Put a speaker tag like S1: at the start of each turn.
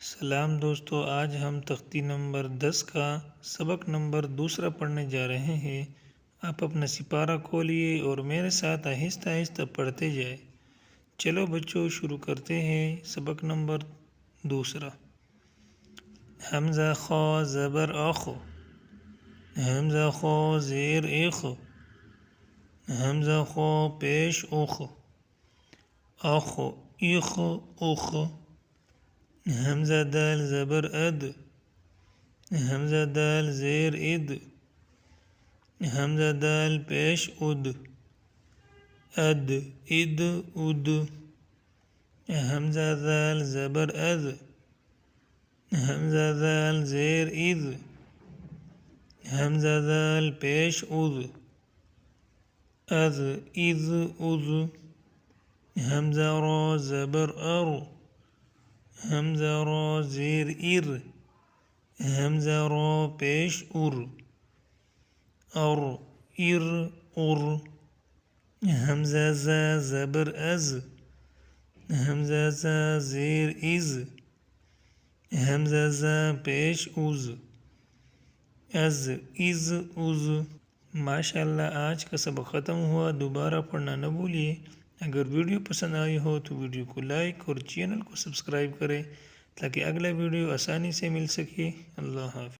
S1: سلام دوستو، آج ہم تختی نمبر 10 کا سبق نمبر 2 پڑھنے جا رہے ہیں۔ آپ اپنا سپارہ کھولیے اور میرے ساتھ آہستہ آہستہ پڑھتے جائے۔ چلو بچوں، شروع کرتے ہیں سبق نمبر 2۔ حمزہ خا زبر آخو، حمزہ خا زیر ایخو، حمزہ خا پیش اوخو، آخو ایخو اوخو، حمزہ دال زبر اد، حمزہ دال زیر اد، حمزہ دال پیش اد، اد اد اد، حمزہ دال زبر از، حمزہ دال زیر از، حمزہ دال پیش از، از از از، حمزہ را زبر ار، حمزہ را زیر ار، حمزہ را پیش ار، ار ار ار، حمزہ زا زبر از، حمزہ زا زیر از، حمزہ زا پیش از، از از از۔ ماشاءاللہ، آج کا سبق ختم ہوا۔ دوبارہ پڑھنا نہ بھولیے۔ اگر ویڈیو پسند آئی ہو تو ویڈیو کو لائک اور چینل کو سبسکرائب کریں تاکہ اگلا ویڈیو آسانی سے مل سکے۔ اللہ حافظ۔